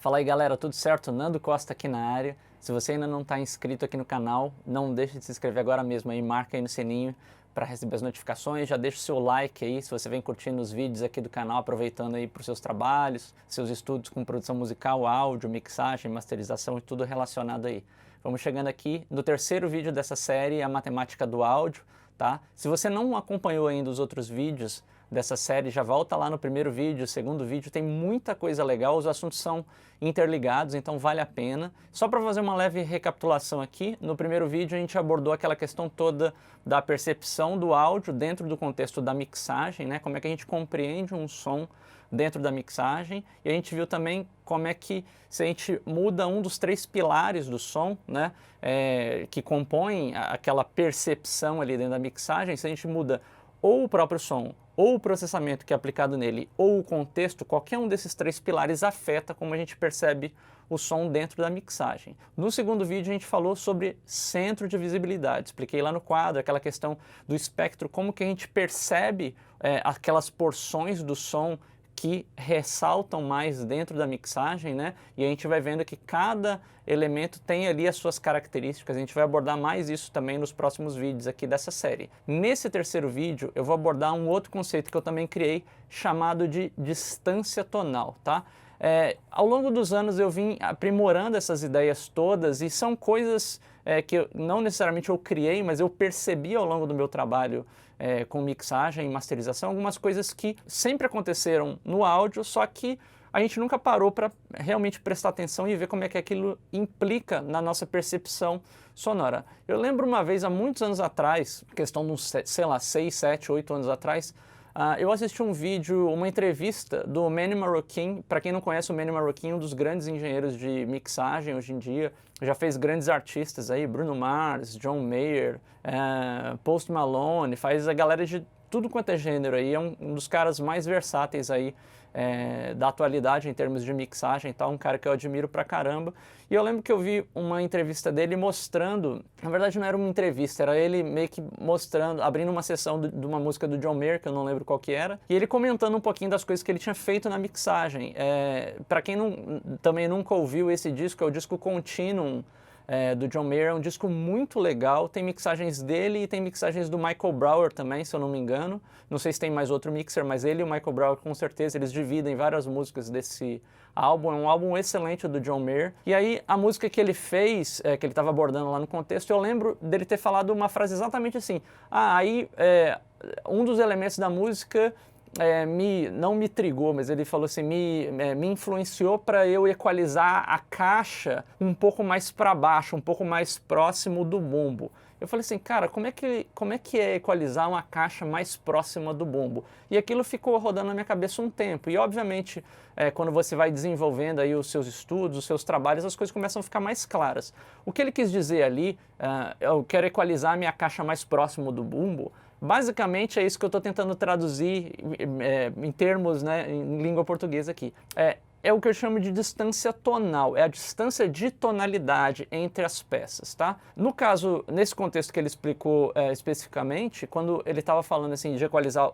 Fala aí galera, tudo certo? Nando Costa aqui na área. Se você ainda não está inscrito aqui no canal, não deixe de se inscrever agora mesmo aí, marca aí no sininho para receber as notificações, já deixa o seu like aí se você vem curtindo os vídeos aqui do canal, aproveitando aí para os seus trabalhos, seus estudos com produção musical, áudio, mixagem, masterização e tudo relacionado aí. Vamos chegando aqui no terceiro vídeo dessa série, a matemática do áudio, tá? Se você não acompanhou ainda os outros vídeos dessa série, já volta lá no primeiro vídeo, segundo vídeo, tem muita coisa legal, os assuntos são interligados, então vale a pena. Só para fazer uma leve recapitulação aqui, no primeiro vídeo a gente abordou aquela questão toda da percepção do áudio dentro do contexto da mixagem, né? Como é que a gente compreende um som dentro da mixagem, e a gente viu também como é que, se a gente muda um dos três pilares do som, né, que compõem aquela percepção ali dentro da mixagem, se a gente muda ou o próprio som, ou o processamento que é aplicado nele, ou o contexto, qualquer um desses três pilares afeta como a gente percebe o som dentro da mixagem. No segundo vídeo a gente falou sobre centro de visibilidade, expliquei lá no quadro aquela questão do espectro, como que a gente percebe aquelas porções do som que ressaltam mais dentro da mixagem, né? E a gente vai vendo que cada elemento tem ali as suas características. A gente vai abordar mais isso também nos próximos vídeos aqui dessa série. Nesse terceiro vídeo, eu vou abordar um outro conceito que eu também criei, chamado de distância tonal, tá? Ao longo dos anos eu vim aprimorando essas ideias todas e são coisas que não necessariamente eu criei, mas eu percebi ao longo do meu trabalho com mixagem e masterização, algumas coisas que sempre aconteceram no áudio, só que a gente nunca parou para realmente prestar atenção e ver como é que aquilo implica na nossa percepção sonora. Eu lembro uma vez, há muitos anos atrás, questão de uns, sei lá, 6, 7, 8 anos atrás, eu assisti um vídeo, uma entrevista do Manny Marroquin. Para quem não conhece, o Manny Marroquin é um dos grandes engenheiros de mixagem hoje em dia, já fez grandes artistas aí, Bruno Mars, John Mayer, Post Malone, faz a galera de tudo quanto é gênero aí, é um dos caras mais versáteis aí da atualidade em termos de mixagem e tal, um cara que eu admiro pra caramba. E eu lembro que eu vi uma entrevista dele mostrando, na verdade não era uma entrevista, era ele meio que mostrando, abrindo uma sessão de uma música do John Mayer, que eu não lembro qual que era, e ele comentando um pouquinho das coisas que ele tinha feito na mixagem. Pra quem também nunca ouviu esse disco, é o disco Continuum, do John Mayer, é um disco muito legal, tem mixagens dele e tem mixagens do Michael Brauer também, se eu não me engano. Não sei se tem mais outro mixer, mas ele e o Michael Brauer com certeza, eles dividem várias músicas desse álbum, é um álbum excelente do John Mayer. E aí a música que ele fez, que ele estava abordando lá no contexto, eu lembro dele ter falado uma frase exatamente assim, um dos elementos da música não me intrigou, mas ele falou assim, me influenciou para eu equalizar a caixa um pouco mais para baixo, um pouco mais próximo do bumbo. Eu falei assim, cara, como é que é equalizar uma caixa mais próxima do bumbo? E aquilo ficou rodando na minha cabeça um tempo. E obviamente, quando você vai desenvolvendo aí os seus estudos, os seus trabalhos, as coisas começam a ficar mais claras. O que ele quis dizer ali, eu quero equalizar a minha caixa mais próximo do bumbo, basicamente é isso que eu estou tentando traduzir em termos, né, em língua portuguesa aqui. É o que eu chamo de distância tonal, é a distância de tonalidade entre as peças, tá? No caso, nesse contexto que ele explicou especificamente, quando ele estava falando assim de equalizar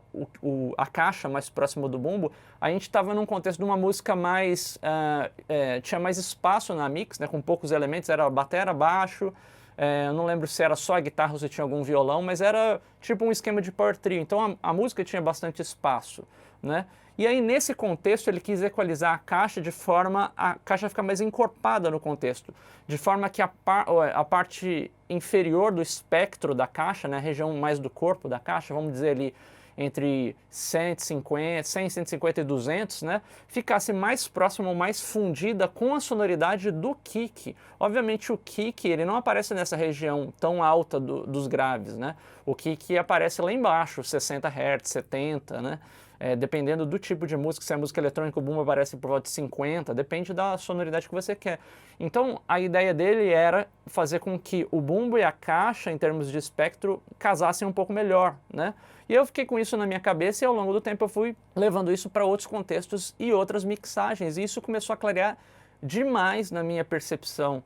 a caixa mais próxima do bumbo, a gente estava num contexto de uma música mais, tinha mais espaço na mix, né, com poucos elementos, era bateria, baixo, eu não lembro se era só a guitarra ou se tinha algum violão, mas era tipo um esquema de power trio, então a música tinha bastante espaço, né? E aí nesse contexto ele quis equalizar a caixa de forma a caixa ficar mais encorpada no contexto, de forma que a parte inferior do espectro da caixa, né, a região mais do corpo da caixa, vamos dizer ali entre 100, 150 e 200, né, ficasse mais próxima ou mais fundida com a sonoridade do kick. Obviamente o kick ele não aparece nessa região tão alta dos graves, né? O kick aparece lá embaixo, 60 Hz, 70, né? Dependendo do tipo de música, se é música eletrônica, o bumbo aparece por volta de 50, depende da sonoridade que você quer. Então, a ideia dele era fazer com que o bumbo e a caixa, em termos de espectro, casassem um pouco melhor, né? E eu fiquei com isso na minha cabeça e ao longo do tempo eu fui levando isso para outros contextos e outras mixagens, e isso começou a clarear demais na minha percepção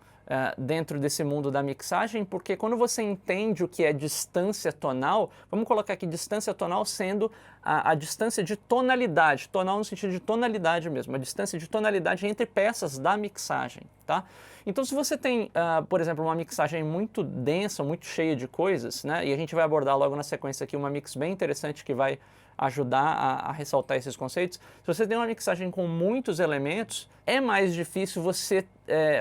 dentro desse mundo da mixagem, porque quando você entende o que é distância tonal, vamos colocar aqui distância tonal sendo a distância de tonalidade, tonal no sentido de tonalidade mesmo, a distância de tonalidade entre peças da mixagem, tá? Então se você tem, por exemplo, uma mixagem muito densa, muito cheia de coisas, né, e a gente vai abordar logo na sequência aqui uma mix bem interessante que vai ajudar a ressaltar esses conceitos. Se você tem uma mixagem com muitos elementos, é mais difícil você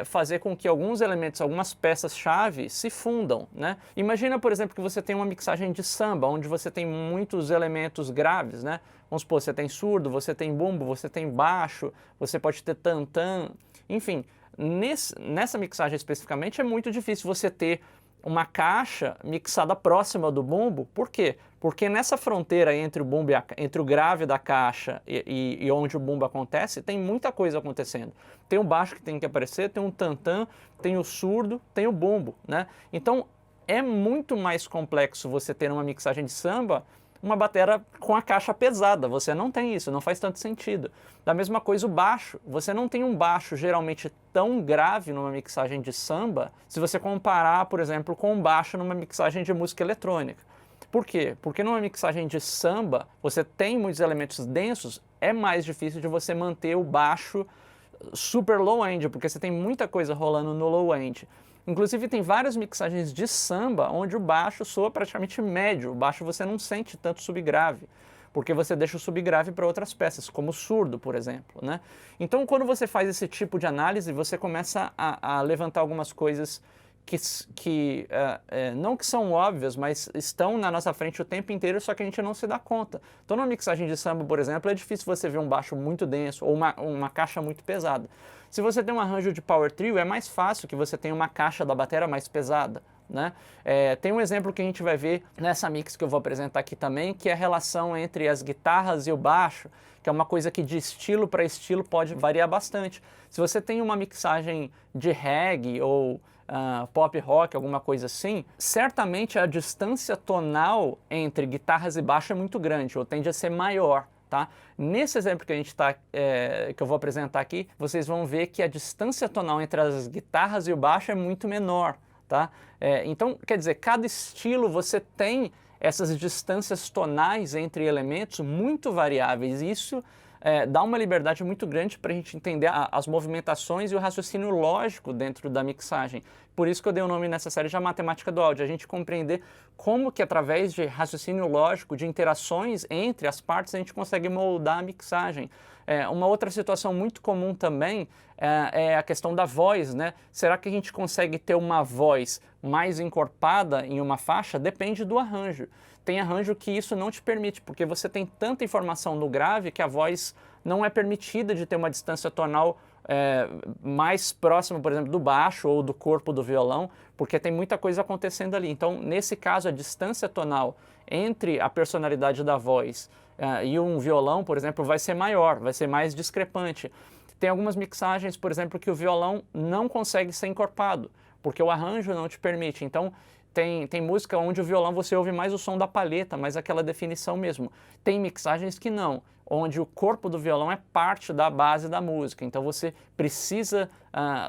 fazer com que alguns elementos, algumas peças-chave se fundam, né? Imagina, por exemplo, que você tem uma mixagem de samba, onde você tem muitos elementos graves, né? Vamos supor, você tem surdo, você tem bumbo, você tem baixo, você pode ter tantã, enfim. Nessa mixagem especificamente é muito difícil você ter uma caixa mixada próxima do bumbo. Por quê? Porque nessa fronteira entre o bumbo entre o grave da caixa e onde o bumbo acontece, tem muita coisa acontecendo. Tem o baixo que tem que aparecer, tem um tantã, tem o surdo, tem o bumbo, né? Então é muito mais complexo você ter uma mixagem de samba uma bateria com a caixa pesada. Você não tem isso, não faz tanto sentido. Da mesma coisa o baixo. Você não tem um baixo geralmente tão grave numa mixagem de samba, se você comparar, por exemplo, com um baixo numa mixagem de música eletrônica. Por quê? Porque numa mixagem de samba, você tem muitos elementos densos, é mais difícil de você manter o baixo super low-end, porque você tem muita coisa rolando no low-end. Inclusive tem várias mixagens de samba onde o baixo soa praticamente médio, o baixo você não sente tanto subgrave, porque você deixa o subgrave para outras peças, como o surdo, por exemplo, né? Então quando você faz esse tipo de análise, você começa a levantar algumas coisas que não que são óbvias, mas estão na nossa frente o tempo inteiro, só que a gente não se dá conta. Então numa mixagem de samba, por exemplo, é difícil você ver um baixo muito denso ou uma caixa muito pesada. Se você tem um arranjo de power trio, é mais fácil que você tenha uma caixa da bateria mais pesada, né? Tem um exemplo que a gente vai ver nessa mix que eu vou apresentar aqui também, que é a relação entre as guitarras e o baixo, que é uma coisa que de estilo para estilo pode variar bastante. Se você tem uma mixagem de reggae ou pop rock, alguma coisa assim, certamente a distância tonal entre guitarras e baixo é muito grande, ou tende a ser maior. Tá? Nesse exemplo que a gente que eu vou apresentar aqui, vocês vão ver que a distância tonal entre as guitarras e o baixo é muito menor. Tá? Então, quer dizer, cada estilo você tem essas distâncias tonais entre elementos muito variáveis. Isso dá uma liberdade muito grande para a gente entender as movimentações e o raciocínio lógico dentro da mixagem. Por isso que eu dei o nome nessa série de Matemática do Áudio, a gente compreender como que através de raciocínio lógico, de interações entre as partes, a gente consegue moldar a mixagem. Uma outra situação muito comum também é a questão da voz, né? Será que a gente consegue ter uma voz mais encorpada em uma faixa? Depende do arranjo. Tem arranjo que isso não te permite, porque você tem tanta informação no grave que a voz não é permitida de ter uma distância tonal mais próxima, por exemplo, do baixo ou do corpo do violão, porque tem muita coisa acontecendo ali. Então, nesse caso, a distância tonal entre a personalidade da voz e um violão, por exemplo, vai ser maior, vai ser mais discrepante. Tem algumas mixagens, por exemplo, que o violão não consegue ser encorpado, porque o arranjo não te permite. Então, tem música onde o violão você ouve mais o som da palheta, mais aquela definição mesmo. Tem mixagens que não, onde o corpo do violão é parte da base da música. Então você precisa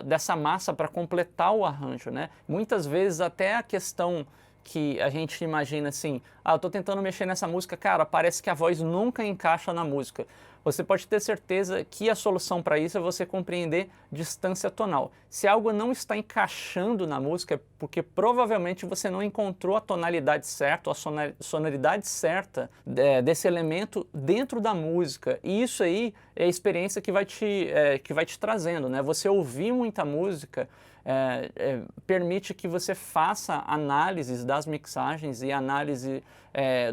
dessa massa para completar o arranjo, né? Muitas vezes até a questão que a gente imagina assim, eu estou tentando mexer nessa música, cara, parece que a voz nunca encaixa na música. Você pode ter certeza que a solução para isso é você compreender distância tonal. Se algo não está encaixando na música, é porque provavelmente você não encontrou a tonalidade certa, a sonoridade certa desse elemento dentro da música. E isso aí é a experiência que vai te trazendo, né? Você ouvir muita música permite que você faça análises das mixagens e análise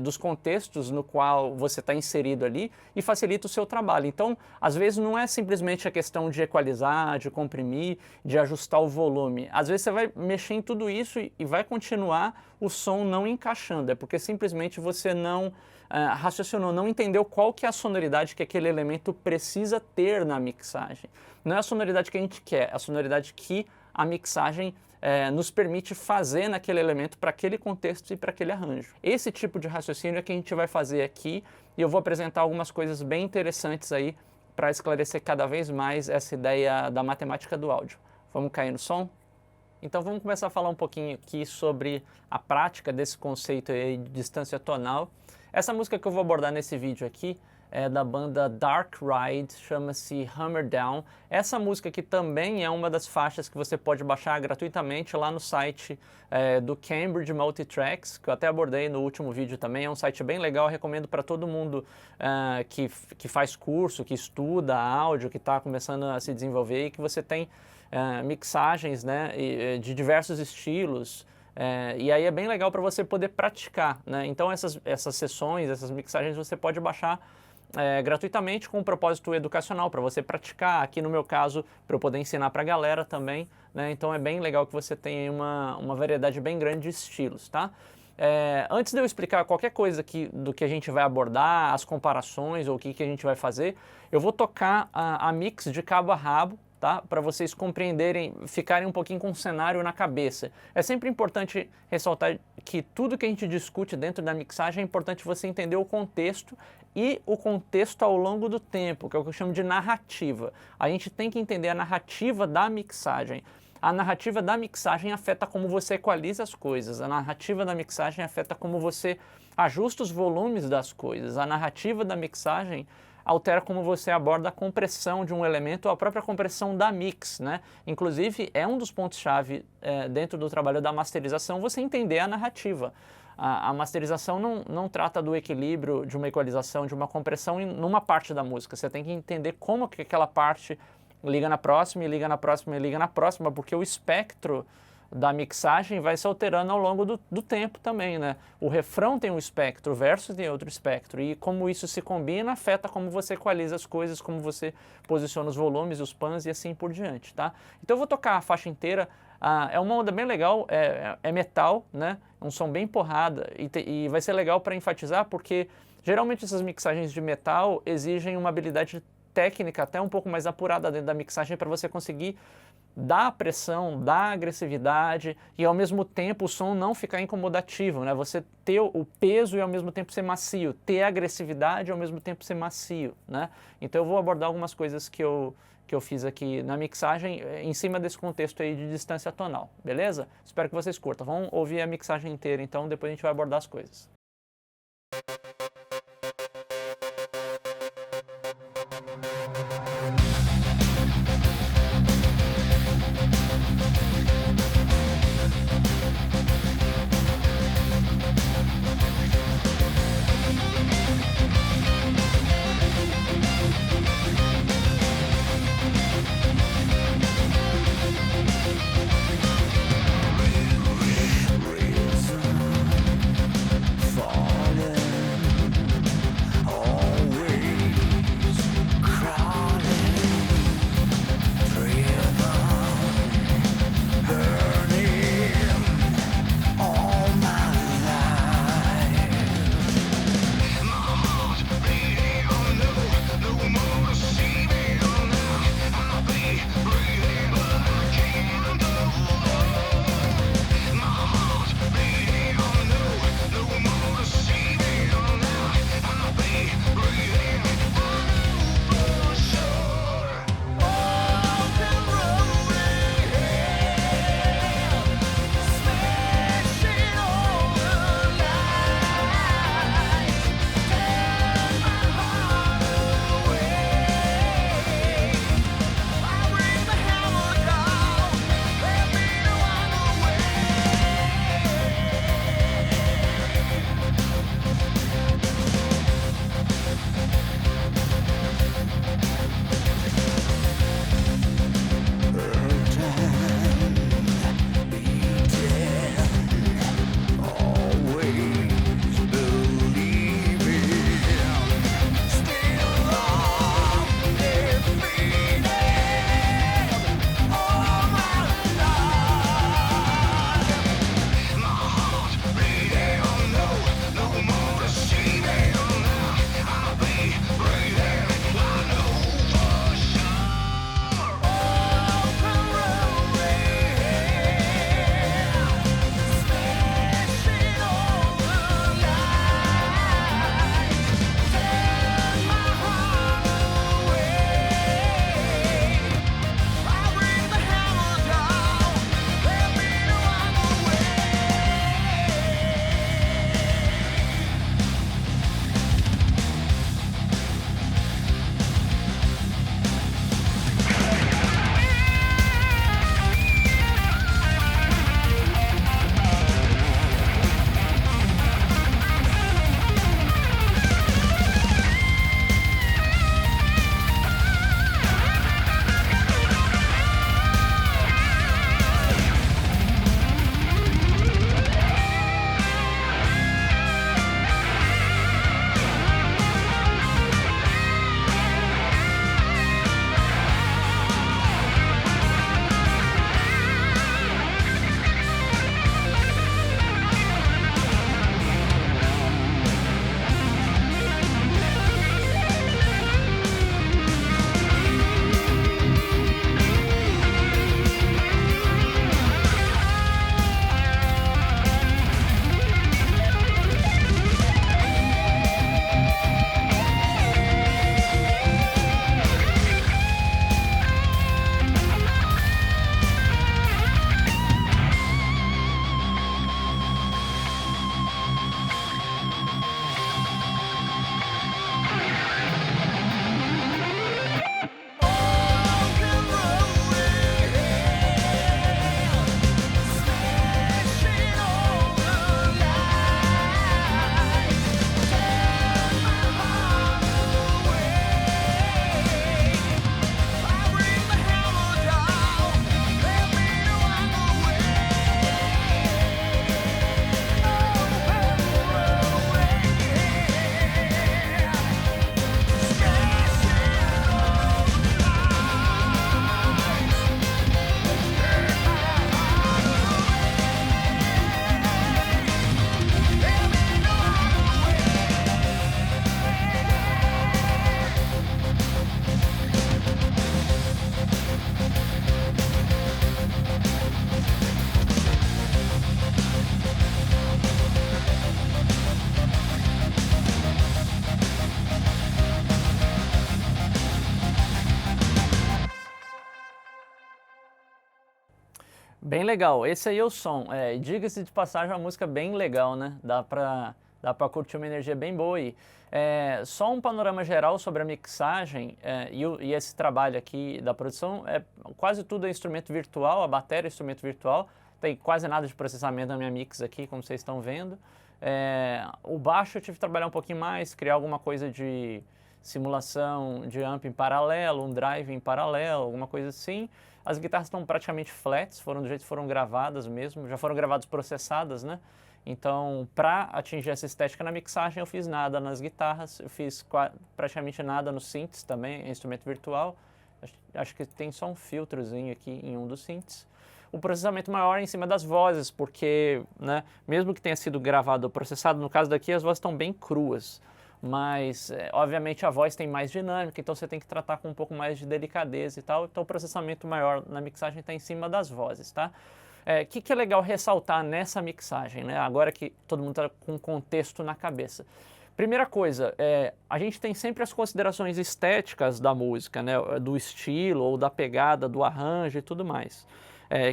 dos contextos no qual você está inserido ali e facilita o seu trabalho. Então, às vezes não é simplesmente a questão de equalizar, de comprimir, de ajustar o volume. Às vezes você vai mexer em tudo isso e vai continuar o som não encaixando. É porque simplesmente você não raciocinou, não entendeu qual que é a sonoridade que aquele elemento precisa ter na mixagem. Não é a sonoridade que a gente quer, é a sonoridade que a mixagem nos permite fazer naquele elemento para aquele contexto e para aquele arranjo. Esse tipo de raciocínio é que a gente vai fazer aqui e eu vou apresentar algumas coisas bem interessantes aí para esclarecer cada vez mais essa ideia da matemática do áudio. Vamos cair no som? Então vamos começar a falar um pouquinho aqui sobre a prática desse conceito aí de distância tonal. Essa música que eu vou abordar nesse vídeo aqui é da banda Dark Ride, chama-se Hammer Down. Essa música aqui também é uma das faixas que você pode baixar gratuitamente lá no site do Cambridge Multitracks, que eu até abordei no último vídeo também. É um site bem legal, eu recomendo para todo mundo que faz curso, que estuda áudio, que está começando a se desenvolver e que você tem mixagens, né, de diversos estilos. E aí é bem legal para você poder praticar, né? Então essas sessões, essas mixagens você pode baixar gratuitamente com um propósito educacional, para você praticar, aqui no meu caso, para eu poder ensinar para a galera também, né? Então é bem legal que você tenha uma variedade bem grande de estilos, tá? Antes de eu explicar qualquer coisa do que a gente vai abordar, as comparações ou o que a gente vai fazer, eu vou tocar a mix de cabo a rabo, tá? Para vocês compreenderem, ficarem um pouquinho com o cenário na cabeça. É sempre importante ressaltar que tudo que a gente discute dentro da mixagem é importante você entender o contexto e o contexto ao longo do tempo, que é o que eu chamo de narrativa. A gente tem que entender a narrativa da mixagem. A narrativa da mixagem afeta como você equaliza as coisas. A narrativa da mixagem afeta como você ajusta os volumes das coisas. A narrativa da mixagem altera como você aborda a compressão de um elemento, a própria compressão da mix, né? Inclusive, é um dos pontos-chave dentro do trabalho da masterização, você entender a narrativa. A masterização não trata do equilíbrio, de uma equalização, de uma compressão numa parte da música. Você tem que entender como que aquela parte liga na próxima, e liga na próxima, e liga na próxima, porque o espectro da mixagem vai se alterando ao longo do tempo também, né? O refrão tem um espectro, o verso tem outro espectro, e como isso se combina, afeta como você equaliza as coisas, como você posiciona os volumes, os pans e assim por diante, tá? Então eu vou tocar a faixa inteira, é uma onda bem legal, é metal, né? Um som bem porrada, e vai ser legal para enfatizar, porque geralmente essas mixagens de metal exigem uma habilidade técnica até um pouco mais apurada dentro da mixagem para você conseguir dar pressão, dar agressividade e ao mesmo tempo o som não ficar incomodativo, né? Você ter o peso e ao mesmo tempo ser macio, ter agressividade e ao mesmo tempo ser macio, né? Então eu vou abordar algumas coisas que eu fiz aqui na mixagem em cima desse contexto aí de distância tonal, beleza? Espero que vocês curtam. Vamos ouvir a mixagem inteira então, depois a gente vai abordar as coisas. Bem legal, esse aí é o som. Diga-se de passagem, é uma música bem legal, né? Dá pra curtir uma energia bem boa aí. Só um panorama geral sobre a mixagem e esse trabalho aqui da produção. Quase tudo é instrumento virtual, a bateria é instrumento virtual. Tem quase nada de processamento na minha mix aqui, como vocês estão vendo. O baixo eu tive que trabalhar um pouquinho mais, criar alguma coisa de simulação de amp em paralelo, um drive em paralelo, alguma coisa assim. As guitarras estão praticamente flats, foram do jeito que foram gravadas mesmo, já foram gravadas processadas, né? Então, para atingir essa estética na mixagem, eu fiz nada nas guitarras, eu fiz praticamente nada nos synths também, instrumento virtual. Acho que tem só um filtrozinho aqui em um dos synths. O processamento maior é em cima das vozes, porque, né, mesmo que tenha sido gravado ou processado, no caso daqui as vozes estão bem cruas. Mas, obviamente, a voz tem mais dinâmica, então você tem que tratar com um pouco mais de delicadeza e tal. Então, o processamento maior na mixagem está em cima das vozes, tá? Que é legal ressaltar nessa mixagem, né? Agora que todo mundo está com contexto na cabeça. Primeira coisa, a gente tem sempre as considerações estéticas da música, né? Do estilo ou da pegada, do arranjo e tudo mais.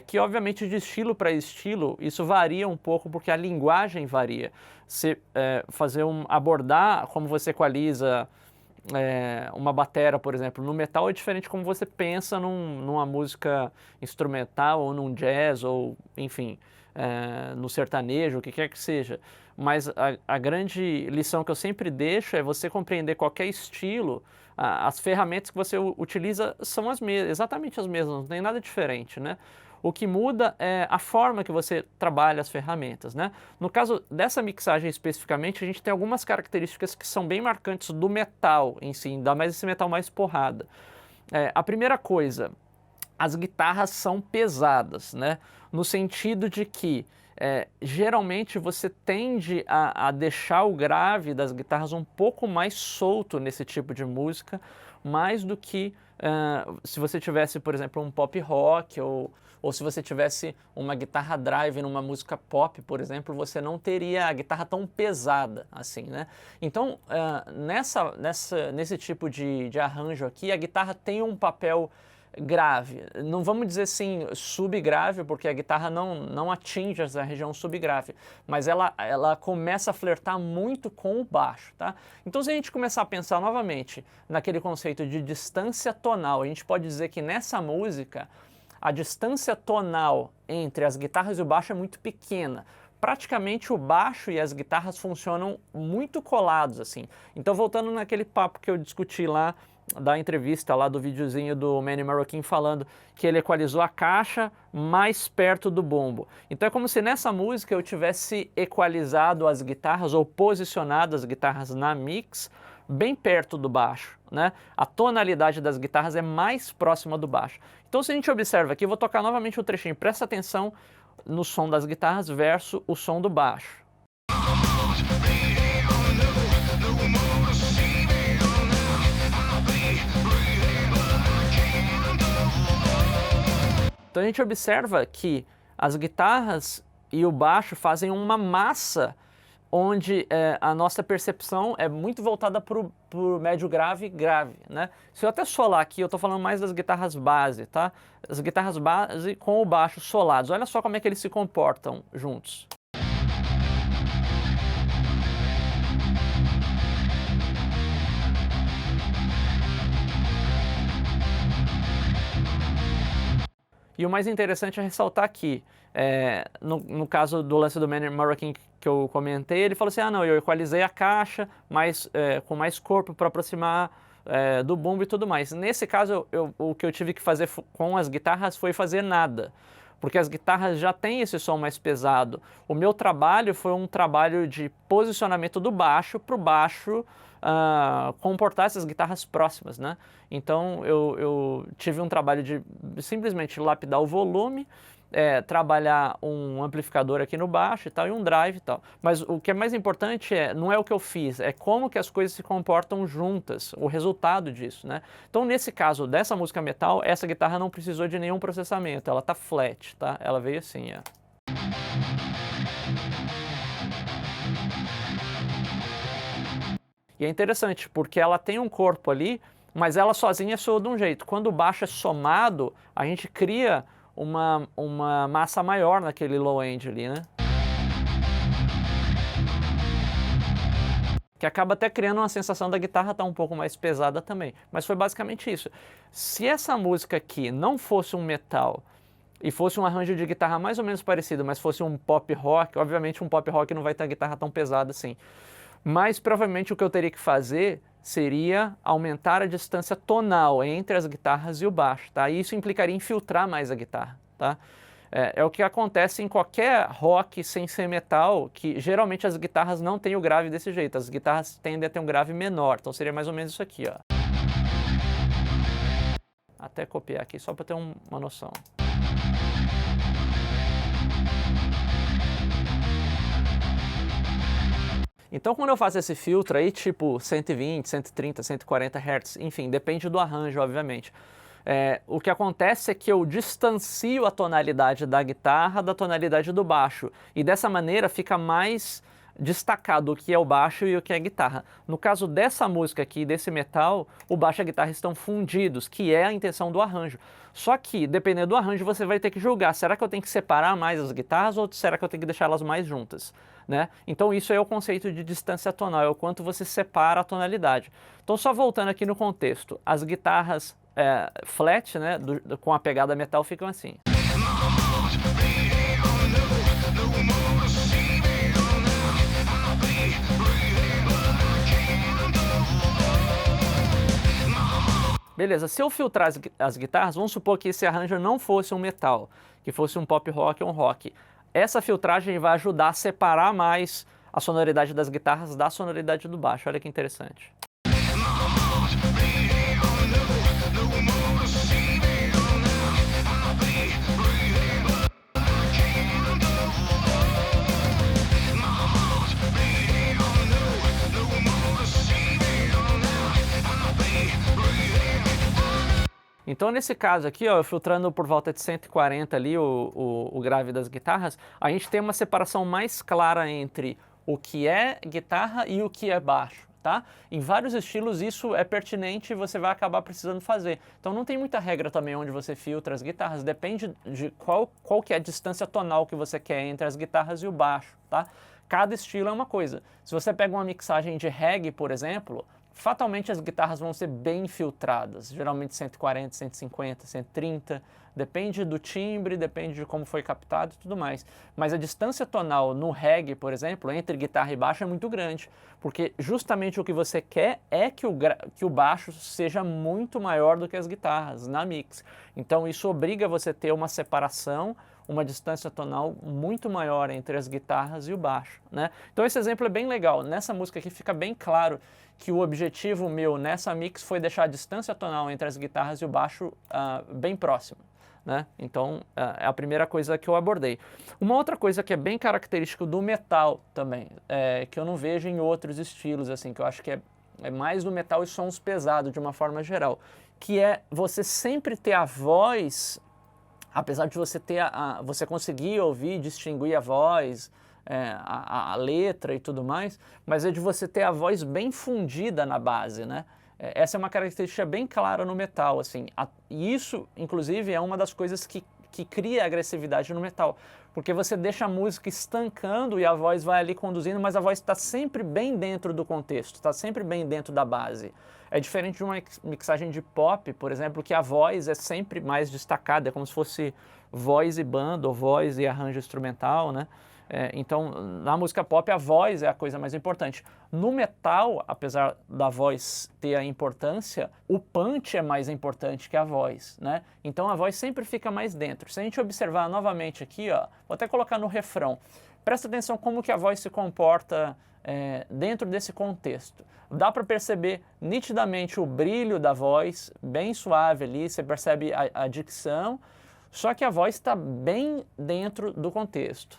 Que obviamente de estilo para estilo isso varia um pouco porque a linguagem varia. Se abordar como você equaliza uma batera, por exemplo, no metal é diferente como você pensa numa música instrumental ou num jazz ou enfim, no sertanejo, o que quer que seja. Mas a grande lição que eu sempre deixo é você compreender qualquer estilo. As ferramentas que você utiliza são exatamente as mesmas, não tem nada diferente, né? O que muda é a forma que você trabalha as ferramentas, né? No caso dessa mixagem especificamente, a gente tem algumas características que são bem marcantes do metal em si, ainda mais esse metal mais porrada. A primeira coisa, as guitarras são pesadas, né? No sentido de que geralmente você tende a deixar o grave das guitarras um pouco mais solto nesse tipo de música, mais do que se você tivesse, por exemplo, um pop rock ou se você tivesse uma guitarra drive numa música pop, por exemplo, você não teria a guitarra tão pesada assim, né? Então, nesse tipo de arranjo aqui, a guitarra tem um papel grave. Não vamos dizer assim subgrave, porque a guitarra não atinge essa região subgrave, mas ela começa a flertar muito com o baixo, tá? Então, se a gente começar a pensar novamente naquele conceito de distância tonal, a gente pode dizer que nessa música a distância tonal entre as guitarras e o baixo é muito pequena. Praticamente o baixo e as guitarras funcionam muito colados, assim. Então, voltando naquele papo que eu discuti lá, da entrevista lá do videozinho do Manny Marroquin falando que ele equalizou a caixa mais perto do bombo. Então é como se nessa música eu tivesse equalizado as guitarras ou posicionado as guitarras na mix bem perto do baixo, né? A tonalidade das guitarras é mais próxima do baixo. Então se a gente observa aqui, eu vou tocar novamente o trechinho, presta atenção no som das guitarras versus o som do baixo. Então a gente observa que as guitarras e o baixo fazem uma massa onde a nossa percepção é muito voltada para o médio grave e grave, né? Se eu até solar aqui, eu estou falando mais das guitarras base, tá? As guitarras base com o baixo solados, olha só como é que eles se comportam juntos. E o mais interessante é ressaltar aqui, no caso do lance do Manny Marroquin que eu comentei, ele falou assim, não, eu equalizei a caixa com mais corpo para aproximar do bumbo e tudo mais. Nesse caso, o que eu tive que fazer com as guitarras foi fazer nada, porque as guitarras já têm esse som mais pesado. O meu trabalho foi um trabalho de posicionamento do baixo para o baixo comportar essas guitarras próximas, né? Então eu tive um trabalho de simplesmente lapidar o volume, trabalhar um amplificador aqui no baixo e tal, e um drive e tal. Mas o que é mais importante não é o que eu fiz, é como que as coisas se comportam juntas, o resultado disso, né? Então nesse caso dessa música metal, essa guitarra não precisou de nenhum processamento, ela tá flat, tá? Ela veio assim, ó. E é interessante, porque ela tem um corpo ali, mas ela sozinha soa de um jeito. Quando o baixo é somado, a gente cria uma massa maior naquele low end ali, né? Que acaba até criando uma sensação da guitarra estar um pouco mais pesada também. Mas foi basicamente isso. Se essa música aqui não fosse um metal e fosse um arranjo de guitarra mais ou menos parecido, mas fosse um pop rock, obviamente um pop rock não vai ter a guitarra tão pesada assim. Mas provavelmente o que eu teria que fazer seria aumentar a distância tonal entre as guitarras e o baixo, tá? E isso implicaria em filtrar mais a guitarra, tá? É o que acontece em qualquer rock sem ser metal, que geralmente as guitarras não têm o grave desse jeito, as guitarras tendem a ter um grave menor, então seria mais ou menos isso aqui, ó. Até copiar aqui só para ter uma noção. Então quando eu faço esse filtro aí, tipo 120, 130, 140 Hz, enfim, depende do arranjo, obviamente. O que acontece é que eu distancio a tonalidade da guitarra da tonalidade do baixo, e dessa maneira fica mais destacado o que é o baixo e o que é a guitarra. No caso dessa música aqui, desse metal, o baixo e a guitarra estão fundidos, que é a intenção do arranjo. Só que, dependendo do arranjo, você vai ter que julgar, será que eu tenho que separar mais as guitarras ou será que eu tenho que deixar elas mais juntas? Né? Então isso é o conceito de distância tonal, é o quanto você separa a tonalidade. Então só voltando aqui no contexto, as guitarras flat, né, com a pegada metal ficam assim. Beleza, se eu filtrar as guitarras, vamos supor que esse arranjo não fosse um metal, que fosse um pop rock ou um rock. Essa filtragem vai ajudar a separar mais a sonoridade das guitarras da sonoridade do baixo. Olha que interessante. Então nesse caso aqui, ó, eu filtrando por volta de 140 ali o grave das guitarras, a gente tem uma separação mais clara entre o que é guitarra e o que é baixo, tá? Em vários estilos isso é pertinente e você vai acabar precisando fazer. Então não tem muita regra também onde você filtra as guitarras, depende de qual que é a distância tonal que você quer entre as guitarras e o baixo, tá? Cada estilo é uma coisa. Se você pega uma mixagem de reggae, por exemplo, fatalmente as guitarras vão ser bem filtradas, geralmente 140, 150, 130, depende do timbre, depende de como foi captado e tudo mais. Mas a distância tonal no reggae, por exemplo, entre guitarra e baixo é muito grande, porque justamente o que você quer é que o baixo seja muito maior do que as guitarras na mix. Então isso obriga você a ter uma separação, uma distância tonal muito maior entre as guitarras e o baixo, né? Então esse exemplo é bem legal. Nessa música aqui fica bem claro que o objetivo meu nessa mix foi deixar a distância tonal entre as guitarras e o baixo bem próxima, né? Então é a primeira coisa que eu abordei. Uma outra coisa que é bem característica do metal também, que eu não vejo em outros estilos, assim, que eu acho que é mais do metal e sons pesados de uma forma geral, que é você sempre ter a voz, apesar de você ter você conseguir ouvir, distinguir a voz, a letra e tudo mais, mas é de você ter a voz bem fundida na base, né? Essa é uma característica bem clara no metal, assim. E isso, inclusive, é uma das coisas que cria agressividade no metal, porque você deixa a música estancando e a voz vai ali conduzindo, mas a voz está sempre bem dentro do contexto, está sempre bem dentro da base. É diferente de uma mixagem de pop, por exemplo, que a voz é sempre mais destacada, é como se fosse voz e banda, ou voz e arranjo instrumental, né? Então, na música pop, a voz é a coisa mais importante. No metal, apesar da voz ter a importância, o punch é mais importante que a voz, né? Então, a voz sempre fica mais dentro. Se a gente observar novamente aqui, ó, vou até colocar no refrão, presta atenção como que a voz se comporta dentro desse contexto. Dá para perceber nitidamente o brilho da voz, bem suave ali, você percebe a dicção, só que a voz está bem dentro do contexto.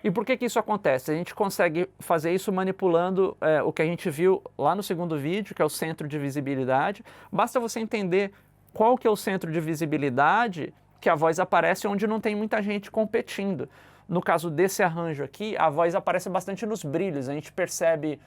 E por que que isso acontece? A gente consegue fazer isso manipulando o que a gente viu lá no segundo vídeo, que é o centro de visibilidade. Basta você entender qual que é o centro de visibilidade que a voz aparece onde não tem muita gente competindo. No caso desse arranjo aqui, a voz aparece bastante nos brilhos, a gente percebe...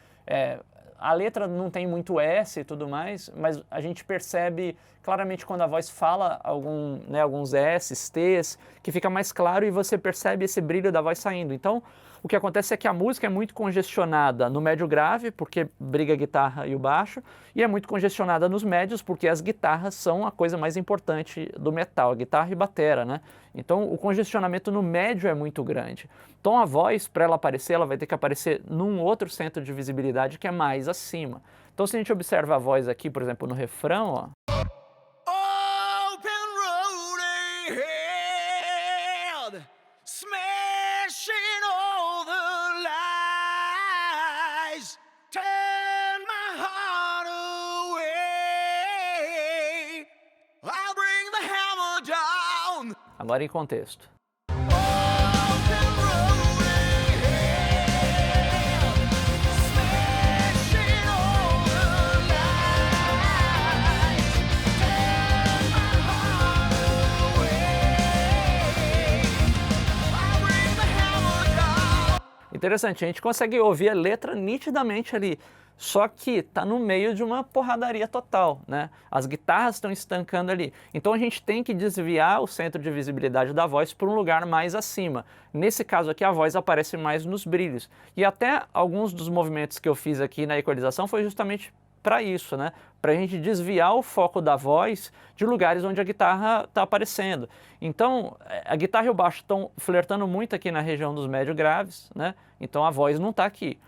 a letra não tem muito S e tudo mais, mas a gente percebe claramente quando a voz fala alguns S's, T's, que fica mais claro e você percebe esse brilho da voz saindo. Então, o que acontece é que a música é muito congestionada no médio grave, porque briga a guitarra e o baixo, e é muito congestionada nos médios, porque as guitarras são a coisa mais importante do metal, a guitarra e batera, né? Então, o congestionamento no médio é muito grande. Então, a voz, para ela aparecer, ela vai ter que aparecer num outro centro de visibilidade que é mais acima. Então, se a gente observa a voz aqui, por exemplo, no refrão, ó. Open road ahead, smashing all the lies, turn my heart away, I'll bring the hammer down. Agora em contexto. Interessante, a gente consegue ouvir a letra nitidamente ali, só que está no meio de uma porradaria total, né? As guitarras estão estancando ali. Então a gente tem que desviar o centro de visibilidade da voz para um lugar mais acima. Nesse caso aqui, a voz aparece mais nos brilhos. E até alguns dos movimentos que eu fiz aqui na equalização foi justamente para isso, né? Para a gente desviar o foco da voz de lugares onde a guitarra está aparecendo. Então, a guitarra e o baixo estão flertando muito aqui na região dos médio graves, né? Então a voz não está aqui.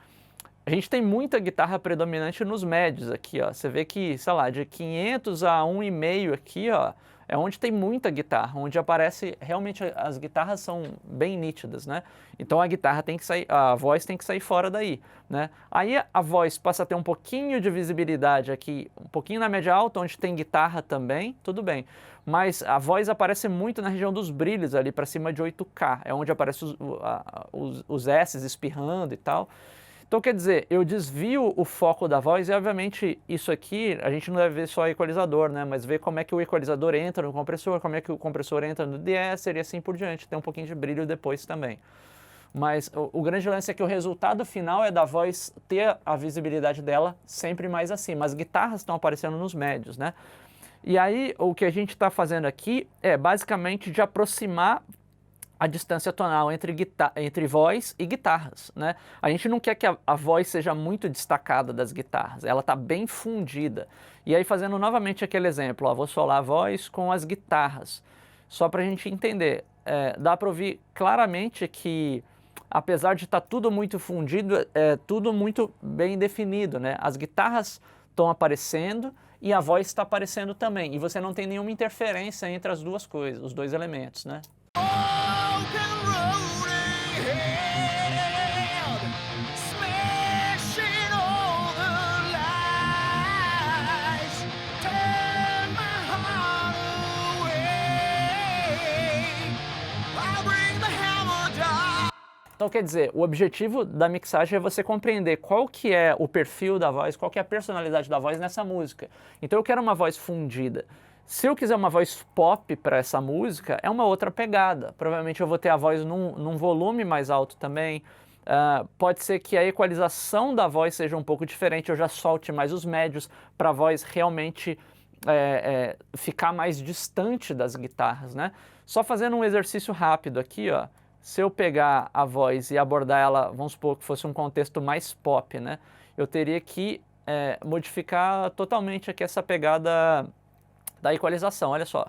A gente tem muita guitarra predominante nos médios aqui, ó. Você vê que, sei lá, de 500 a 1,5 aqui, ó, é onde tem muita guitarra, onde aparece, realmente as guitarras são bem nítidas, né? Então a guitarra tem que sair, a voz tem que sair fora daí, né? Aí a voz passa a ter um pouquinho de visibilidade aqui, um pouquinho na média alta, onde tem guitarra também, tudo bem. Mas a voz aparece muito na região dos brilhos ali, para cima de 8K, é onde aparecem os S's espirrando e tal. Então, quer dizer, eu desvio o foco da voz e, obviamente, isso aqui, a gente não deve ver só o equalizador, né? Mas ver como é que o equalizador entra no compressor, como é que o compressor entra no de-esser e assim por diante. Tem um pouquinho de brilho depois também. Mas o grande lance é que o resultado final é da voz ter a visibilidade dela sempre mais acima. As guitarras estão aparecendo nos médios, né? E aí, o que a gente está fazendo aqui é, basicamente, de aproximar a distância tonal entre voz e guitarras, né? A gente não quer que a voz seja muito destacada das guitarras, ela está bem fundida. E aí, fazendo novamente aquele exemplo, ó, vou solar a voz com as guitarras, só para a gente entender, dá para ouvir claramente que, apesar de estar tudo muito fundido, é tudo muito bem definido, né? As guitarras estão aparecendo e a voz está aparecendo também, e você não tem nenhuma interferência entre as duas coisas, os dois elementos, né? Então, quer dizer, o objetivo da mixagem é você compreender qual que é o perfil da voz, qual que é a personalidade da voz nessa música. Então eu quero uma voz fundida. Se eu quiser uma voz pop para essa música, é uma outra pegada. Provavelmente eu vou ter a voz num volume mais alto também. Pode ser que a equalização da voz seja um pouco diferente, eu já solte mais os médios para a voz realmente ficar mais distante das guitarras, né? Só fazendo um exercício rápido aqui, ó. Se eu pegar a voz e abordar ela, vamos supor que fosse um contexto mais pop, né? Eu teria que modificar totalmente aqui essa pegada da equalização, olha só.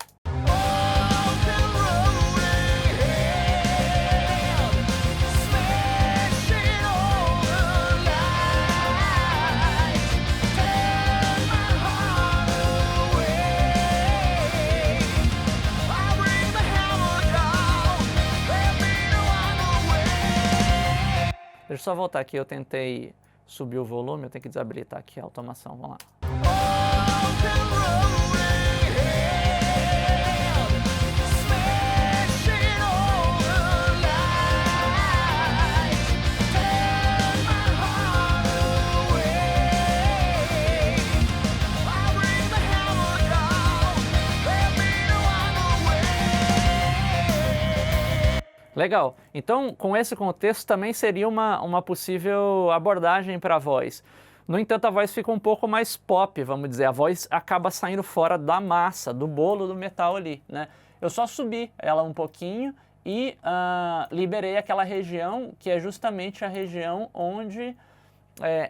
Deixa eu só voltar aqui, eu tentei subir o volume, eu tenho que desabilitar aqui a automação, vamos lá. Legal. Então, com esse contexto, também seria uma possível abordagem para a voz. No entanto, a voz fica um pouco mais pop, vamos dizer. A voz acaba saindo fora da massa, do bolo do metal ali, né? Eu só subi ela um pouquinho e liberei aquela região que é justamente a região onde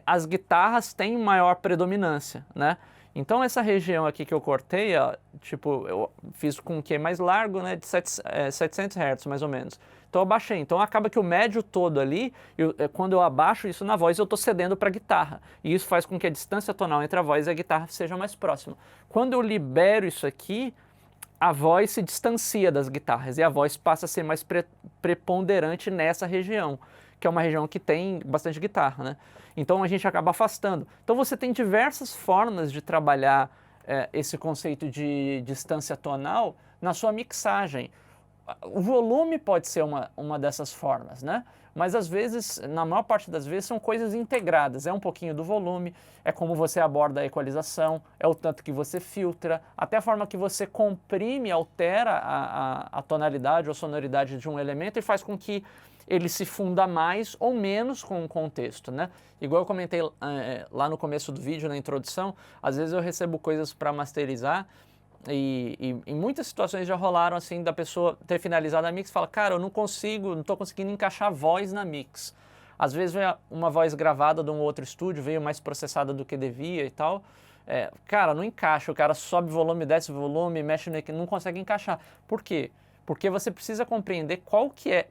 as guitarras têm maior predominância, né? Então essa região aqui que eu cortei, ó, tipo, eu fiz com um Q mais largo, né, de 700 Hz mais ou menos. Então eu abaixei. Então acaba que o médio todo ali, quando eu abaixo isso na voz, eu estou cedendo para a guitarra. E isso faz com que a distância tonal entre a voz e a guitarra seja mais próxima. Quando eu libero isso aqui, a voz se distancia das guitarras e a voz passa a ser mais preponderante nessa região, que é uma região que tem bastante guitarra, né? Então a gente acaba afastando. Então você tem diversas formas de trabalhar esse conceito de distância tonal na sua mixagem. O volume pode ser uma dessas formas, né? Mas às vezes, na maior parte das vezes, são coisas integradas. É um pouquinho do volume, é como você aborda a equalização, é o tanto que você filtra, até a forma que você comprime, altera a tonalidade ou sonoridade de um elemento e faz com que ele se funda mais ou menos com o contexto, né? Igual eu comentei lá no começo do vídeo, na introdução, às vezes eu recebo coisas para masterizar e em muitas situações já rolaram assim da pessoa ter finalizado a mix e fala, cara, eu não estou conseguindo encaixar voz na mix. Às vezes vem uma voz gravada de um outro estúdio, veio mais processada do que devia e tal. Cara, não encaixa, o cara sobe volume, desce volume, mexe no não consegue encaixar. Por quê? Porque você precisa compreender qual que é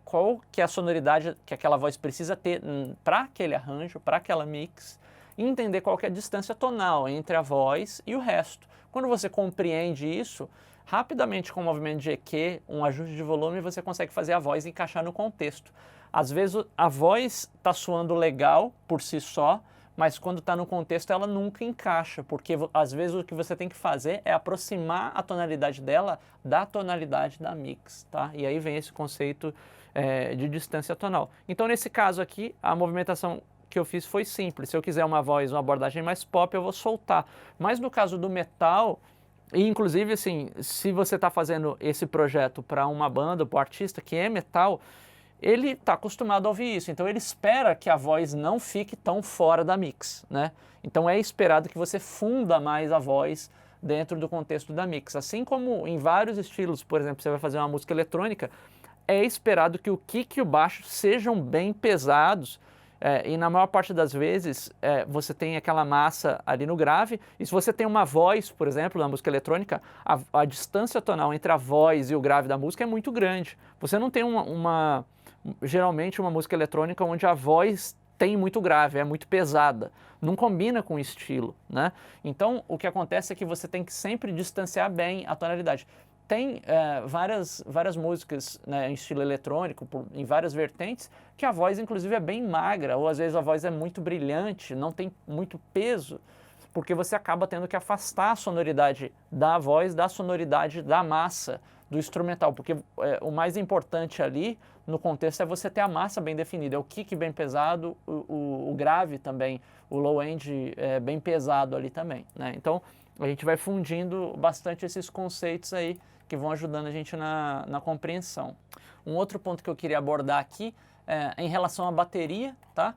a sonoridade que aquela voz precisa ter para aquele arranjo, para aquela mix, e entender qual que é a distância tonal entre a voz e o resto. Quando você compreende isso, rapidamente com o movimento de EQ, um ajuste de volume, você consegue fazer a voz encaixar no contexto. Às vezes a voz está soando legal por si só, mas quando está no contexto ela nunca encaixa, porque às vezes o que você tem que fazer é aproximar a tonalidade dela da tonalidade da mix, tá? E aí vem esse conceito de distância tonal. Então nesse caso aqui, a movimentação que eu fiz foi simples. Se eu quiser uma voz, uma abordagem mais pop, eu vou soltar. Mas no caso do metal, e inclusive assim, se você está fazendo esse projeto para uma banda, para um artista que é metal, ele está acostumado a ouvir isso, então ele espera que a voz não fique tão fora da mix, né? Então é esperado que você funda mais a voz dentro do contexto da mix. Assim como em vários estilos, por exemplo, você vai fazer uma música eletrônica, é esperado que o kick e o baixo sejam bem pesados, e na maior parte das vezes você tem aquela massa ali no grave, e se você tem uma voz, por exemplo, na música eletrônica, a distância tonal entre a voz e o grave da música é muito grande. Você não tem geralmente uma música eletrônica onde a voz tem muito grave, é muito pesada, não combina com o estilo, né? Então o que acontece é que você tem que sempre distanciar bem a tonalidade. Tem várias músicas, né, em estilo eletrônico, em várias vertentes, que a voz inclusive é bem magra, ou às vezes a voz é muito brilhante, não tem muito peso, porque você acaba tendo que afastar a sonoridade da voz da sonoridade da massa do instrumental, porque o mais importante ali no contexto é você ter a massa bem definida, é o kick bem pesado, o grave também, o low end bem pesado ali também, né? Então a gente vai fundindo bastante esses conceitos aí que vão ajudando a gente na compreensão. Um outro ponto que eu queria abordar aqui é em relação à bateria, tá?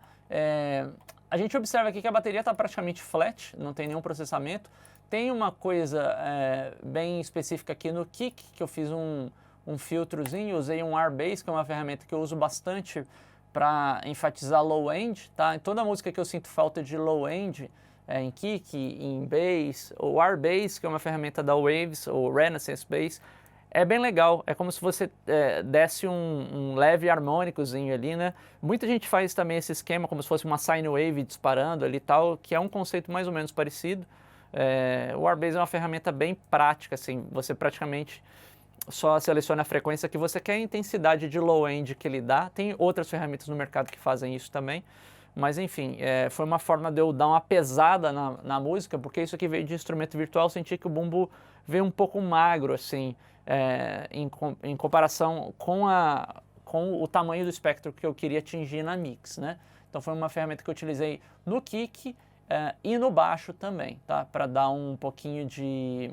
A gente observa aqui que a bateria está praticamente flat, não tem nenhum processamento. Tem uma coisa bem específica aqui no kick, que eu fiz um filtrozinho, usei um R-Bass, que é uma ferramenta que eu uso bastante para enfatizar low end, tá? Em toda música que eu sinto falta de low end, em kick, em bass, o R-Bass, que é uma ferramenta da Waves, ou Renaissance Bass, é bem legal, é como se você desse um leve harmônicozinho ali, né? Muita gente faz também esse esquema como se fosse uma sine wave disparando ali e tal, que é um conceito mais ou menos parecido. O R-Bass é uma ferramenta bem prática, assim, você praticamente só seleciona a frequência que você quer, a intensidade de low end que ele dá. Tem outras ferramentas no mercado que fazem isso também. Mas enfim, foi uma forma de eu dar uma pesada na música, porque isso aqui veio de instrumento virtual, eu senti que o bumbo veio um pouco magro, assim, em comparação com o tamanho do espectro que eu queria atingir na mix, né? Então foi uma ferramenta que eu utilizei no kick e no baixo também, tá? Para dar um pouquinho de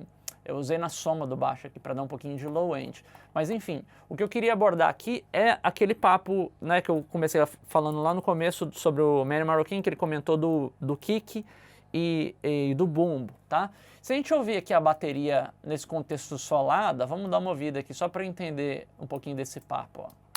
Eu usei na soma do baixo aqui para dar um pouquinho de low end. Mas enfim, o que eu queria abordar aqui é aquele papo, né, que eu comecei falando lá no começo sobre o Manny Marroquin, que ele comentou do kick e do bumbo, tá? Se a gente ouvir aqui a bateria nesse contexto solada, vamos dar uma ouvida aqui só para entender um pouquinho desse papo, ó.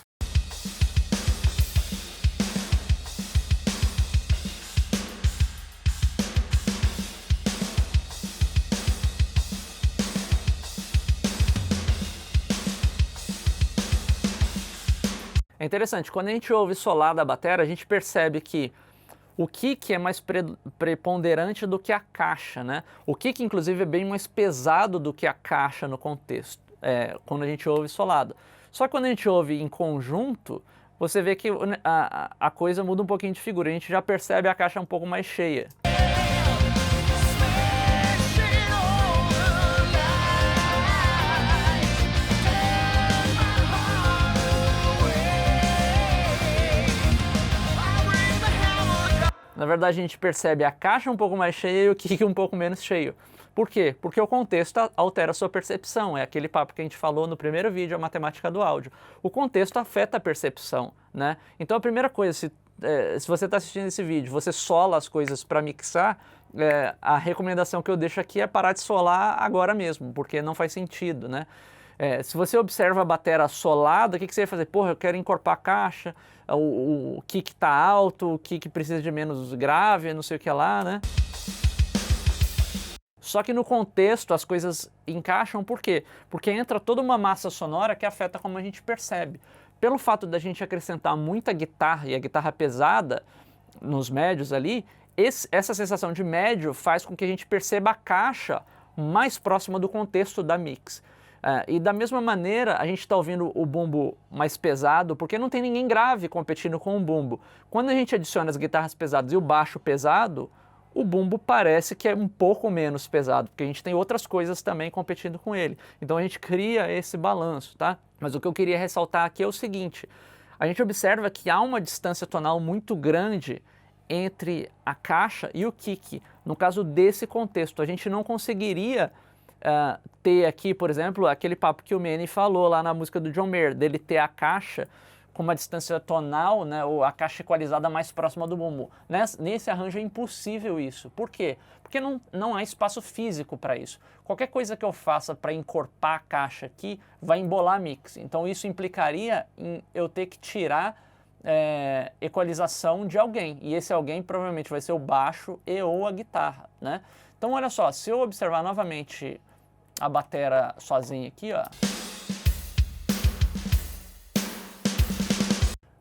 É interessante, quando a gente ouve solada a bateria, a gente percebe que o kick é mais preponderante do que a caixa, né? O kick, inclusive, é bem mais pesado do que a caixa no contexto, quando a gente ouve solada. Só que quando a gente ouve em conjunto, você vê que a coisa muda um pouquinho de figura. A gente já percebe a caixa um pouco mais cheia. Na verdade, a gente percebe a caixa um pouco mais cheia e o kick um pouco menos cheio. Por quê? Porque o contexto altera a sua percepção. É aquele papo que a gente falou no primeiro vídeo, a matemática do áudio. O contexto afeta a percepção, né? Então, a primeira coisa, se você está assistindo esse vídeo, você sola as coisas para mixar, a recomendação que eu deixo aqui é parar de solar agora mesmo, porque não faz sentido, né? Se você observa a bateria solada, o que você vai fazer? Porra, eu quero encorpar a caixa, o kick tá alto, o kick precisa de menos grave, não sei o que lá, né? Só que no contexto as coisas encaixam, por quê? Porque entra toda uma massa sonora que afeta como a gente percebe. Pelo fato da gente acrescentar muita guitarra e a guitarra pesada nos médios ali, essa sensação de médio faz com que a gente perceba a caixa mais próxima do contexto da mix. E da mesma maneira, a gente está ouvindo o bumbo mais pesado, porque não tem ninguém grave competindo com o bumbo. Quando a gente adiciona as guitarras pesadas e o baixo pesado, o bumbo parece que é um pouco menos pesado, porque a gente tem outras coisas também competindo com ele. Então a gente cria esse balanço, tá? Mas o que eu queria ressaltar aqui é o seguinte: a gente observa que há uma distância tonal muito grande entre a caixa e o kick. No caso desse contexto, a gente não conseguiria ter aqui, por exemplo, aquele papo que o Manny falou lá na música do John Mayer, dele ter a caixa com uma distância tonal, né, ou a caixa equalizada mais próxima do bumbo. Nesse arranjo é impossível isso. Por quê? Porque não há espaço físico para isso. Qualquer coisa que eu faça para encorpar a caixa aqui vai embolar a mix. Então isso implicaria em eu ter que tirar equalização de alguém. E esse alguém provavelmente vai ser o baixo e ou a guitarra, né? Então olha só, se eu observar novamente a bateria sozinha aqui, ó.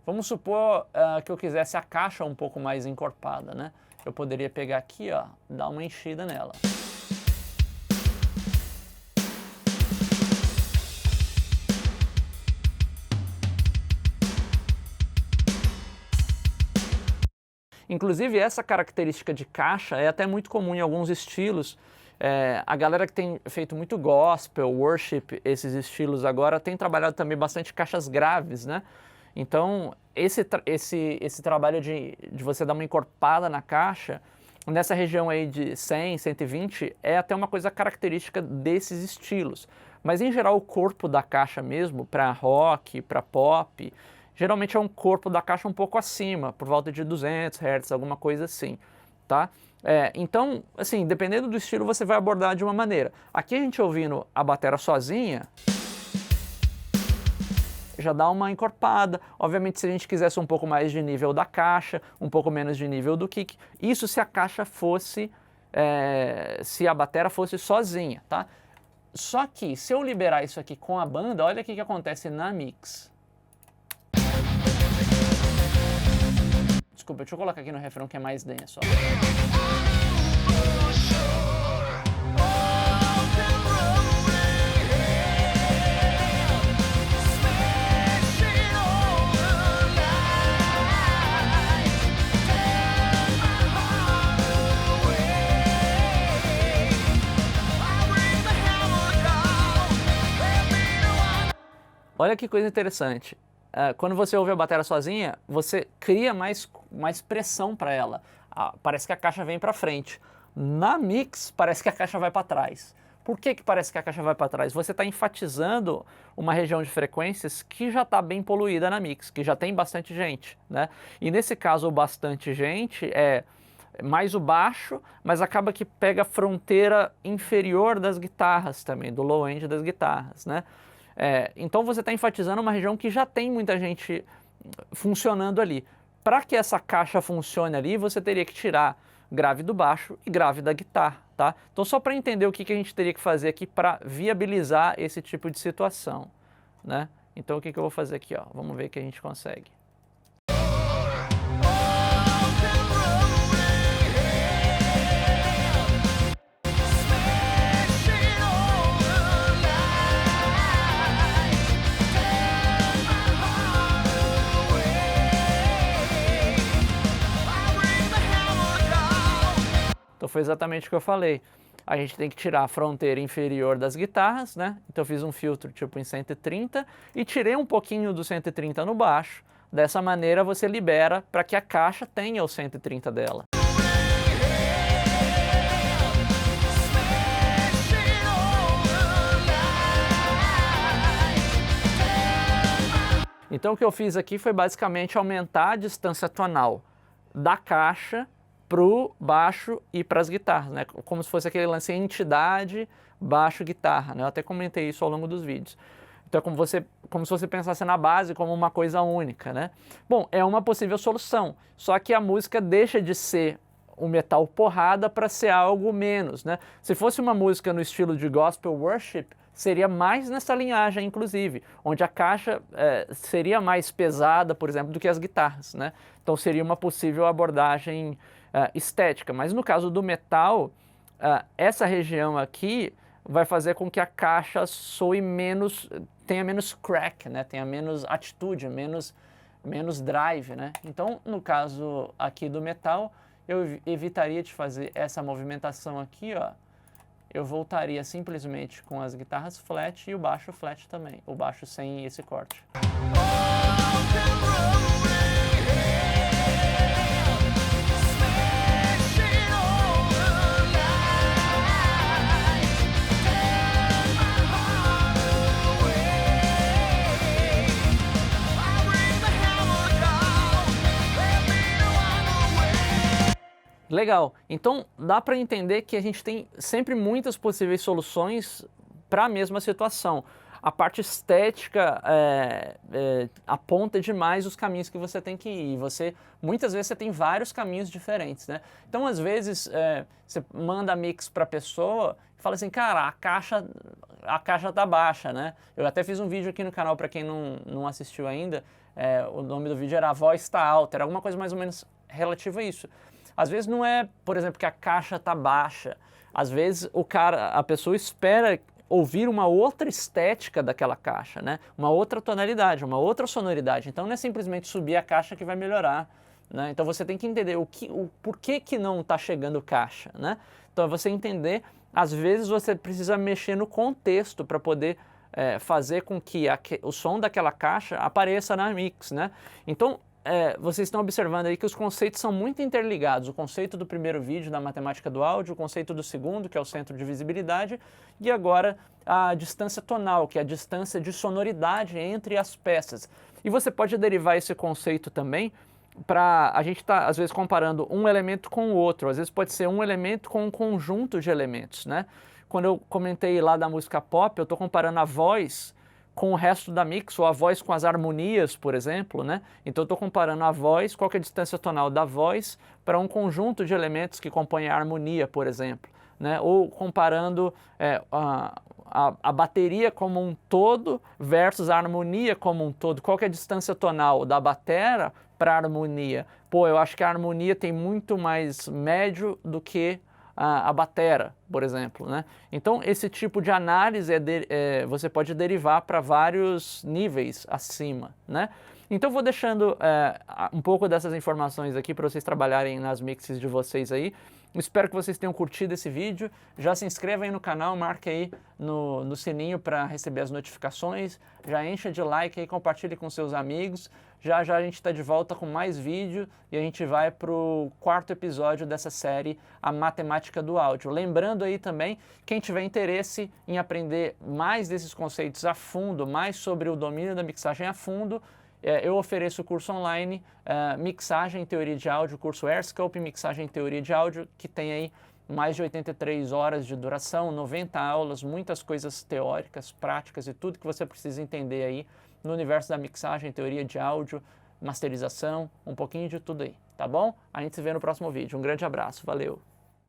Vamos supor que eu quisesse a caixa um pouco mais encorpada, né? Eu poderia pegar aqui, ó, dar uma enchida nela. Inclusive, essa característica de caixa é até muito comum em alguns estilos. A galera que tem feito muito gospel, worship, esses estilos agora, tem trabalhado também bastante caixas graves, né? Então, esse trabalho de você dar uma encorpada na caixa, nessa região aí de 100, 120, é até uma coisa característica desses estilos. Mas, em geral, o corpo da caixa mesmo, para rock, para pop, geralmente é um corpo da caixa um pouco acima, por volta de 200 Hz, alguma coisa assim, tá? Então, assim, dependendo do estilo, você vai abordar de uma maneira. Aqui a gente ouvindo a bateria sozinha, já dá uma encorpada. Obviamente, se a gente quisesse um pouco mais de nível da caixa, um pouco menos de nível do kick, isso se a caixa fosse, se a bateria fosse sozinha, tá? Só que, se eu liberar isso aqui com a banda, olha o que acontece na mix. Desculpa, deixa eu colocar aqui no refrão que é mais denso, ó. Olha que coisa interessante. Quando você ouve a bateria sozinha, você cria mais pressão para ela. Parece que a caixa vem para frente. Na mix, parece que a caixa vai para trás. Por que parece que a caixa vai para trás? Você está enfatizando uma região de frequências que já está bem poluída na mix, que já tem bastante gente, né? E nesse caso o bastante gente é mais o baixo, mas acaba que pega a fronteira inferior das guitarras também, do low end das guitarras, né? Então você está enfatizando uma região que já tem muita gente funcionando ali. Para que essa caixa funcione ali, você teria que tirar grave do baixo e grave da guitarra, tá? Então só para entender o que a gente teria que fazer aqui para viabilizar esse tipo de situação, né? Então o que eu vou fazer aqui, ó? Vamos ver o que a gente consegue. Então foi exatamente o que eu falei. A gente tem que tirar a fronteira inferior das guitarras, né? Então eu fiz um filtro tipo em 130 e tirei um pouquinho do 130 no baixo. Dessa maneira você libera para que a caixa tenha o 130 dela. Então o que eu fiz aqui foi basicamente aumentar a distância tonal da caixa para o baixo e para as guitarras, né? Como se fosse aquele lance entidade, baixo, guitarra, né? Eu até comentei isso ao longo dos vídeos. Então é como se você pensasse na base como uma coisa única, né? Bom, é uma possível solução, só que a música deixa de ser um metal porrada para ser algo menos, né? Se fosse uma música no estilo de gospel worship, seria mais nessa linhagem, inclusive, onde a caixa seria mais pesada, por exemplo, do que as guitarras, né? Então seria uma possível abordagem estética. Mas no caso do metal, essa região aqui vai fazer com que a caixa soe menos, tenha menos crack, né? Tenha menos atitude, menos drive, né? Então, no caso aqui do metal, eu evitaria de fazer essa movimentação aqui, ó. Eu voltaria simplesmente com as guitarras flat e o baixo flat também, o baixo sem esse corte. Legal, então dá para entender que a gente tem sempre muitas possíveis soluções para a mesma situação. A parte estética aponta demais os caminhos que você tem que ir. Muitas vezes você tem vários caminhos diferentes, né? Então às vezes você manda mix para a pessoa e fala assim, cara, a caixa tá baixa, né? Eu até fiz um vídeo aqui no canal para quem não assistiu ainda. O nome do vídeo era A Voz Tá Alta, era alguma coisa mais ou menos relativa a isso. Às vezes não é, por exemplo, que a caixa tá baixa. Às vezes a pessoa espera ouvir uma outra estética daquela caixa, né? Uma outra tonalidade, uma outra sonoridade. Então não é simplesmente subir a caixa que vai melhorar, né? Então você tem que entender o porquê que não está chegando caixa, né? Então é você entender, às vezes você precisa mexer no contexto para poder fazer com que o som daquela caixa apareça na mix, né? Então vocês estão observando aí que os conceitos são muito interligados. O conceito do primeiro vídeo da matemática do áudio, o conceito do segundo, que é o centro de visibilidade, e agora a distância tonal, que é a distância de sonoridade entre as peças. E você pode derivar esse conceito também para a gente às vezes comparando um elemento com o outro. Às vezes pode ser um elemento com um conjunto de elementos, né? Quando eu comentei lá da música pop, eu estou comparando a voz com o resto da mix, ou a voz com as harmonias, por exemplo, né? Então eu estou comparando a voz, qual que é a distância tonal da voz, para um conjunto de elementos que compõem a harmonia, por exemplo, né? Ou comparando a bateria como um todo versus a harmonia como um todo. Qual que é a distância tonal da batera para a harmonia? Pô, eu acho que a harmonia tem muito mais médio do que a batera, por exemplo, né? Então esse tipo de análise você pode derivar para vários níveis acima, né? Então eu vou deixando um pouco dessas informações aqui para vocês trabalharem nas mixes de vocês aí. Espero que vocês tenham curtido esse vídeo. Já se inscreva aí no canal, marque aí no sininho para receber as notificações. Já encha de like aí, compartilhe com seus amigos. Já já a gente está de volta com mais vídeo e a gente vai para o 4º episódio dessa série, A Matemática do Áudio. Lembrando aí também, quem tiver interesse em aprender mais desses conceitos a fundo, mais sobre o domínio da mixagem a fundo, eu ofereço o curso online Mixagem em Teoria de Áudio, o curso AirScope Mixagem em Teoria de Áudio, que tem aí mais de 83 horas de duração, 90 aulas, muitas coisas teóricas, práticas e tudo que você precisa entender aí no universo da mixagem, teoria de áudio, masterização, um pouquinho de tudo aí, tá bom? A gente se vê no próximo vídeo. Um grande abraço, valeu!